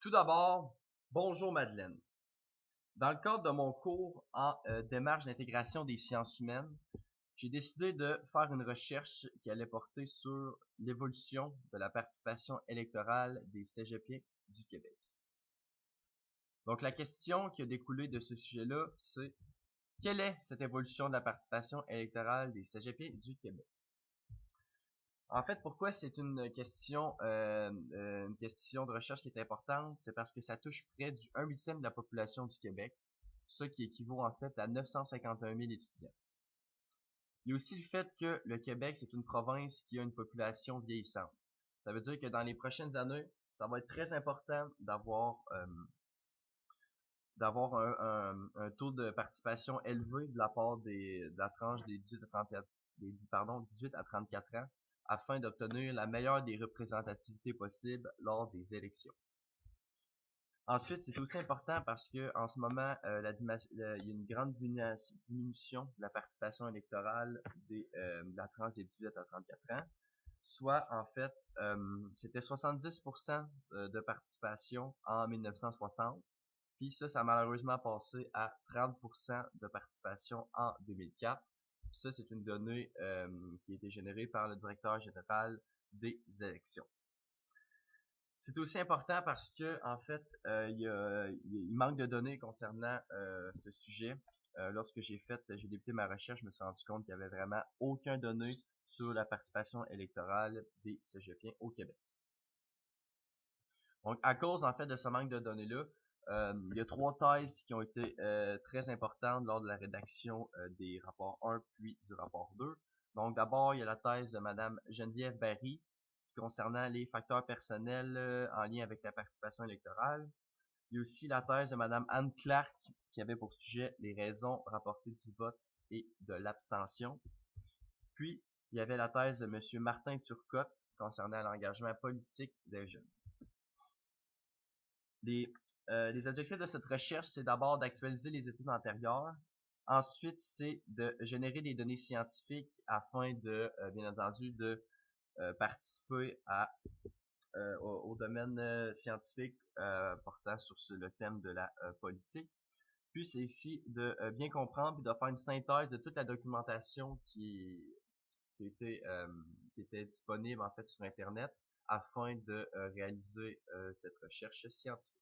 Tout d'abord, bonjour Madeleine. Dans le cadre de mon cours en démarche d'intégration des sciences humaines, j'ai décidé de faire une recherche qui allait porter sur l'évolution de la participation électorale des cégepiens du Québec. Donc la question qui a découlé de ce sujet-là, c'est quelle est cette évolution de la participation électorale des cégepiens du Québec? En fait, pourquoi c'est une question de recherche qui est importante, c'est parce que ça touche près du 1/8 de la population du Québec, ce qui équivaut en fait à 951 000 étudiants. Il y a aussi le fait que le Québec, c'est une province qui a une population vieillissante. Ça veut dire que dans les prochaines années, ça va être très important d'avoir un taux de participation élevé de la part de la tranche des 18 à 34, 18 à 34 ans afin d'obtenir la meilleure des représentativités possibles lors des élections. Ensuite, c'est aussi important parce que en ce moment, il y a une grande diminution de la participation électorale de la tranche des 18 à 34 ans, soit en fait, c'était 70% de participation en 1960, puis ça a malheureusement passé à 30% de participation en 2004. Puis ça, c'est une donnée qui a été générée par le directeur général des élections. C'est aussi important parce que en fait, il manque de données concernant ce sujet. Lorsque j'ai débuté ma recherche, je me suis rendu compte qu'il n'y avait vraiment aucune donnée sur la participation électorale des cégepiens au Québec. Donc, à cause en fait de ce manque de données-là, il y a trois thèses qui ont été très importantes lors de la rédaction des rapports 1 puis du rapport 2. Donc, d'abord, il y a la thèse de Madame Geneviève Barry concernant les facteurs personnels en lien avec la participation électorale. Il y a aussi la thèse de Madame Anne Clark qui avait pour sujet les raisons rapportées du vote et de l'abstention. Puis, il y avait la thèse de Monsieur Martin Turcotte concernant l'engagement politique des jeunes. Les objectifs de cette recherche, c'est d'abord d'actualiser les études antérieures. Ensuite, c'est de générer des données scientifiques afin de, bien entendu, de participer au domaine scientifique portant sur le thème de la politique. Puis c'est ici de bien comprendre et de faire une synthèse de toute la documentation qui était, qui était disponible en fait sur Internet afin de réaliser cette recherche scientifique.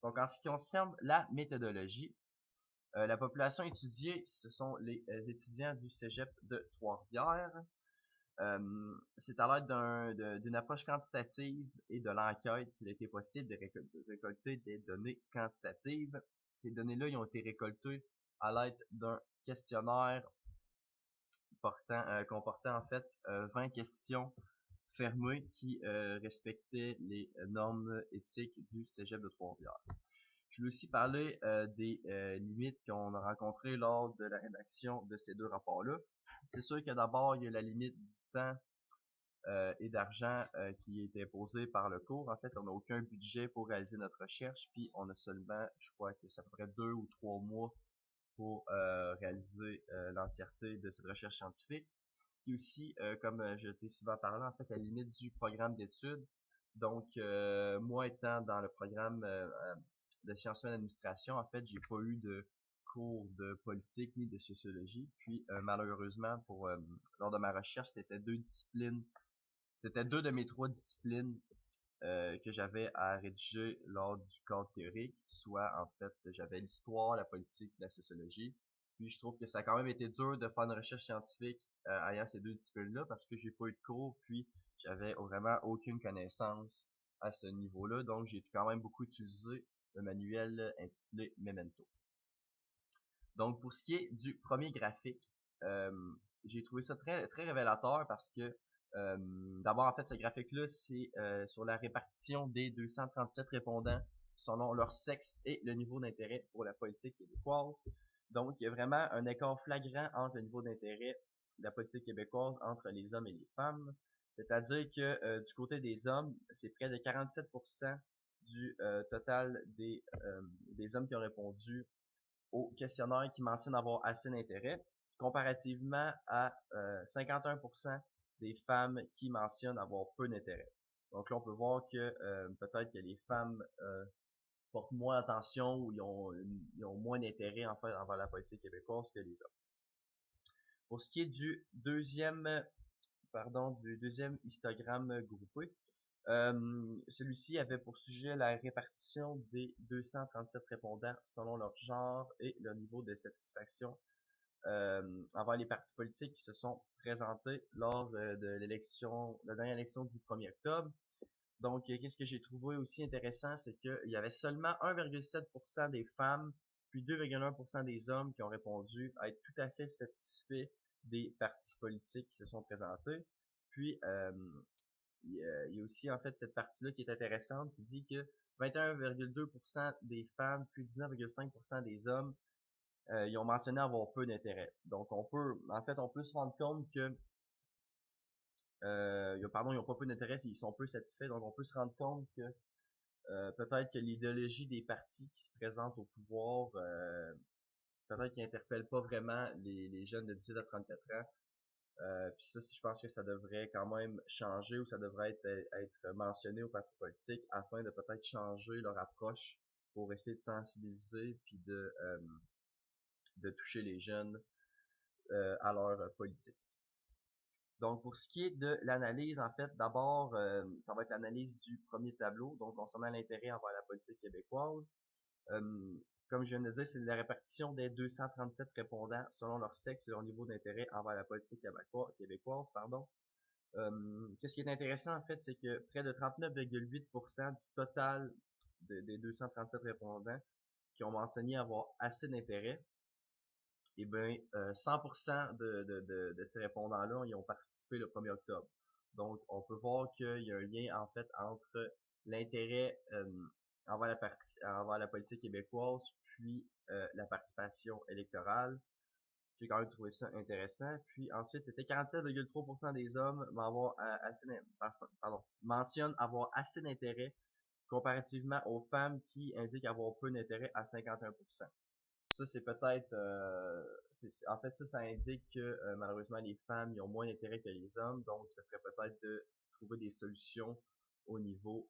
Donc en ce qui concerne la méthodologie, la population étudiée, ce sont les étudiants du Cégep de Trois-Rivières. C'est à l'aide d'une approche quantitative et de l'enquête qu'il a été possible de récolter des données quantitatives. Ces données-là, ils ont été récoltées à l'aide d'un questionnaire comportant en fait 20 questions fermées qui respectaient les normes éthiques du Cégep de Trois-Rivières. Je vais aussi parler des limites qu'on a rencontrées lors de la rédaction de ces deux rapports-là. C'est sûr que d'abord, il y a la limite du temps et d'argent qui est imposé par le cours. En fait, on n'a aucun budget pour réaliser notre recherche, puis on a seulement, je crois que ça ferait 2 ou 3 mois pour réaliser l'entièreté de cette recherche scientifique. Puis aussi, comme je t'ai souvent parlé, en fait, la limite du programme d'études. Donc, moi étant dans le programme de sciences humaines d'administration, en fait, j'ai pas eu de cours de politique ni de sociologie. Puis, malheureusement, lors de ma recherche, c'était deux de mes trois disciplines que j'avais à rédiger lors du cadre théorique, soit en fait j'avais l'histoire, la politique, la sociologie. Puis je trouve que ça a quand même été dur de faire une recherche scientifique ayant ces deux disciplines-là parce que j'ai pas eu de cours, puis j'avais vraiment aucune connaissance à ce niveau-là, donc j'ai quand même beaucoup utilisé le manuel intitulé Memento. Donc pour ce qui est du premier graphique, euh, j'ai trouvé ça très très révélateur parce que d'abord en fait ce graphique-là c'est sur la répartition des 237 répondants selon leur sexe et le niveau d'intérêt pour la politique québécoise. Donc il y a vraiment un écart flagrant entre le niveau d'intérêt de la politique québécoise entre les hommes et les femmes. C'est-à-dire que du côté des hommes, c'est près de 47% du total des hommes qui ont répondu au questionnaire qui mentionne avoir assez d'intérêt, comparativement à 51% des femmes qui mentionnent avoir peu d'intérêt. Donc là, on peut voir que peut-être que les femmes portent moins attention ou ils ont moins d'intérêt en fait envers la politique québécoise que les hommes. Pour ce qui est du deuxième histogramme groupé, celui-ci avait pour sujet la répartition des 237 répondants selon leur genre et leur niveau de satisfaction envers les partis politiques qui se sont présentés lors de la dernière élection du 1er octobre. Donc, qu'est-ce que j'ai trouvé aussi intéressant, c'est qu'il y avait seulement 1,7% des femmes, puis 2,1% des hommes qui ont répondu à être tout à fait satisfaits des partis politiques qui se sont présentés. Puis, il y a aussi en fait cette partie-là qui est intéressante, qui dit que 21,2% des femmes, puis 19,5% des hommes, ils ont mentionné avoir peu d'intérêt. Donc, on peut se rendre compte que ils n'ont pas peu d'intérêt, ils sont peu satisfaits, donc on peut se rendre compte que peut-être que l'idéologie des partis qui se présentent au pouvoir, peut-être qu'ils n'interpellent pas vraiment les jeunes de 18 à 34 ans. Puis ça, je pense que ça devrait quand même changer ou ça devrait être mentionné aux partis politiques afin de peut-être changer leur approche pour essayer de sensibiliser puis de toucher les jeunes à leur politique. Donc, pour ce qui est de l'analyse, en fait, d'abord, ça va être l'analyse du premier tableau, donc concernant l'intérêt envers la politique québécoise. Euh, Comme je viens de dire, c'est la répartition des 237 répondants selon leur sexe et leur niveau d'intérêt envers la politique québécoise. Qu'est-ce qui est intéressant, en fait, c'est que près de 39,8% du total des 237 répondants qui ont mentionné avoir assez d'intérêt, et bien, 100% de ces répondants-là, ils ont participé le 1er octobre. Donc, on peut voir qu'il y a un lien, en fait, entre l'intérêt envers la politique québécoise, puis la participation électorale. J'ai quand même trouvé ça intéressant. Puis ensuite, c'était 47,3% des hommes mentionnent avoir assez d'intérêt comparativement aux femmes qui indiquent avoir peu d'intérêt à 51%. Ça, c'est peut-être, en fait, ça indique que malheureusement les femmes ils ont moins d'intérêt que les hommes, donc ça serait peut-être de trouver des solutions au niveau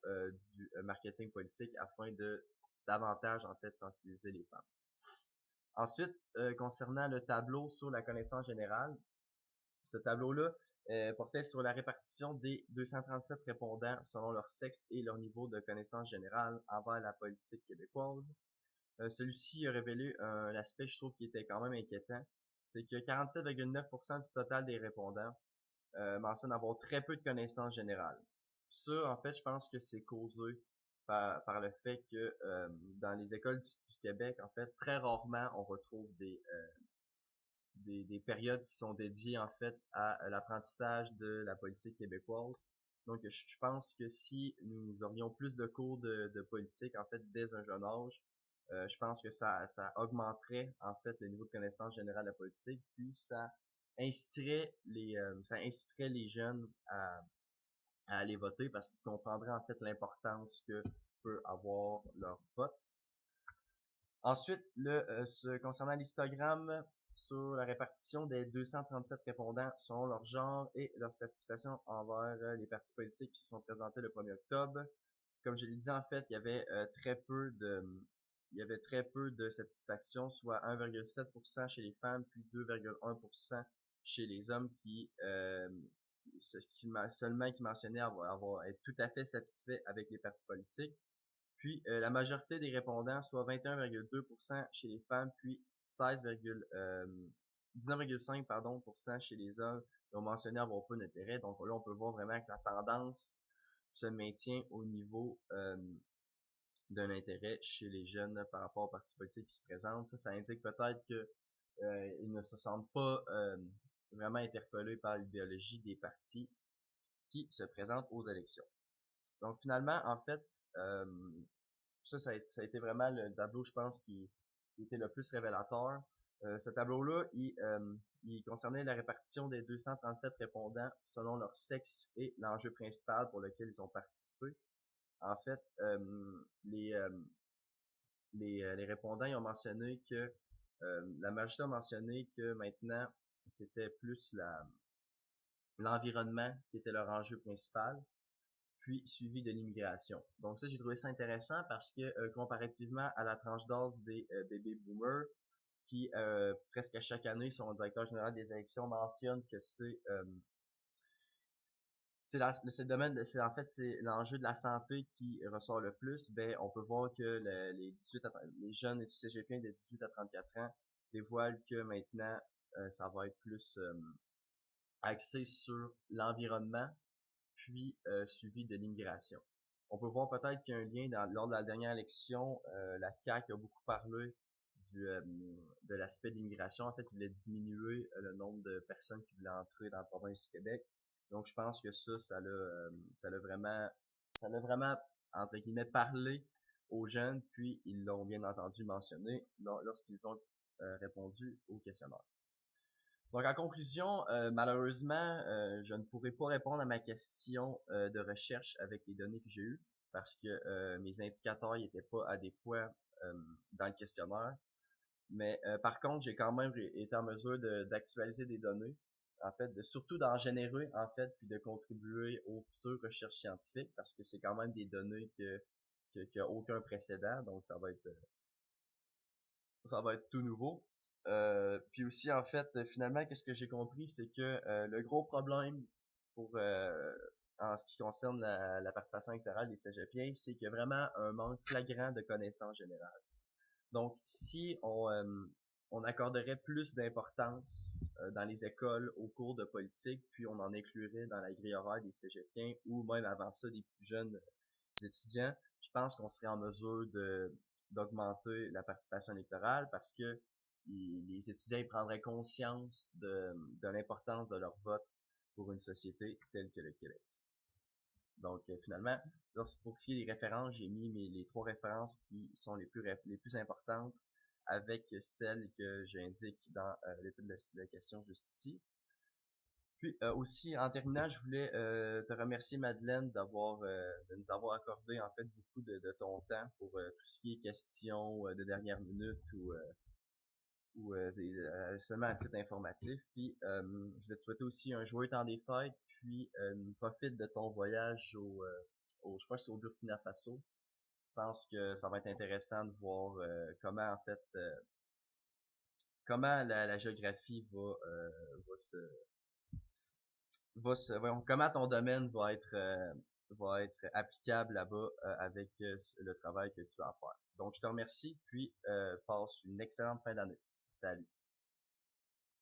du marketing politique afin de davantage en fait sensibiliser les femmes. Ensuite, concernant le tableau sur la connaissance générale, ce tableau-là portait sur la répartition des 237 répondants selon leur sexe et leur niveau de connaissance générale envers la politique québécoise. Celui-ci a révélé un aspect, je trouve, qui était quand même inquiétant. C'est que 47,9% du total des répondants mentionnent avoir très peu de connaissances générales. Ça, en fait, je pense que c'est causé par le fait que dans les écoles du Québec, en fait, très rarement on retrouve des périodes qui sont dédiées en fait à l'apprentissage de la politique québécoise. Donc, je pense que si nous aurions plus de cours de politique en fait dès un jeune âge, je pense que ça augmenterait en fait le niveau de connaissance générale de la politique, puis ça inciterait les jeunes à aller voter parce qu'ils comprendraient en fait l'importance que peut avoir leur vote. Ensuite, concernant l'histogramme sur la répartition des 237 répondants selon leur genre et leur satisfaction envers les partis politiques qui se sont présentés le 1er octobre. Comme je l'ai dit, en fait, il y avait très peu de satisfaction, soit 1,7% chez les femmes, puis 2,1% chez les hommes seulement qui mentionnaient être tout à fait satisfaits avec les partis politiques. Puis la majorité des répondants, soit 21,2% chez les femmes, puis 19,5% chez les hommes, ont mentionné avoir peu d'intérêt. Donc là, on peut voir vraiment que la tendance se maintient au niveau d'un intérêt chez les jeunes par rapport aux partis politiques qui se présentent. Ça indique peut-être que ils ne se sentent pas vraiment interpellés par l'idéologie des partis qui se présentent aux élections. Donc finalement, en fait, euh, ça a été vraiment le tableau, je pense, qui était le plus révélateur. Ce tableau-là, il concernait la répartition des 237 répondants selon leur sexe et l'enjeu principal pour lequel ils ont participé. En fait, les répondants ils ont mentionné que la majorité a mentionné que maintenant c'était plus l'environnement qui était leur enjeu principal. puis suivi de l'immigration. Donc ça, j'ai trouvé ça intéressant parce que comparativement à la tranche d'âge des baby boomers, qui presque à chaque année, son directeur général des élections mentionne que c'est le domaine, c'est en fait c'est l'enjeu de la santé qui ressort le plus. Ben, on peut voir que les jeunes cégepiens de 18 à 34 ans dévoilent que maintenant ça va être plus axé sur l'environnement, puis suivi de l'immigration. On peut voir peut-être qu'il y a un lien lors de la dernière élection, la CAQ a beaucoup parlé du, euh, de l'aspect de l'immigration. En fait, il voulait diminuer le nombre de personnes qui voulaient entrer dans la province du Québec. Donc, je pense que ça l'a vraiment, entre guillemets, parlé aux jeunes, puis ils l'ont bien entendu mentionner lorsqu'ils ont répondu au questionnaire. Donc en conclusion, malheureusement, je ne pourrai pas répondre à ma question de recherche avec les données que j'ai eues parce que mes indicateurs n'étaient pas adéquats dans le questionnaire. Mais par contre, j'ai quand même été en mesure d'actualiser des données, en fait, surtout d'en générer, en fait, puis de contribuer aux futures recherches scientifiques parce que c'est quand même des données qui a aucun précédent, donc ça va être tout nouveau. Puis aussi, en fait, finalement, qu'est-ce que j'ai compris, c'est que le gros problème pour en ce qui concerne la participation électorale des cégepiens, c'est qu'il y a vraiment un manque flagrant de connaissances générales. Donc, si on accorderait plus d'importance dans les écoles aux cours de politique, puis on en inclurait dans la grille horaire des cégepiens, ou même avant ça des plus jeunes étudiants, je pense qu'on serait en mesure d'augmenter la participation électorale parce que les étudiants ils prendraient conscience de l'importance de leur vote pour une société telle que le Québec. Donc finalement, pour ce qui est des références, j'ai mis les trois références qui sont les plus importantes avec celles que j'indique dans l'étude de la question juste ici. Puis aussi, en terminant, je voulais te remercier, Madeleine, de nous avoir accordé en fait beaucoup de ton temps pour tout ce qui est questions de dernière minute ou seulement à titre informatif. Puis je voulais te souhaiter aussi un joyeux temps des fêtes, puis profite de ton voyage je crois que c'est au Burkina Faso. Je pense que ça va être intéressant de voir comment en fait comment la géographie voyons, comment ton domaine va être applicable là-bas avec le travail que tu vas faire. Donc, je te remercie, puis passe une excellente fin d'année. Salut.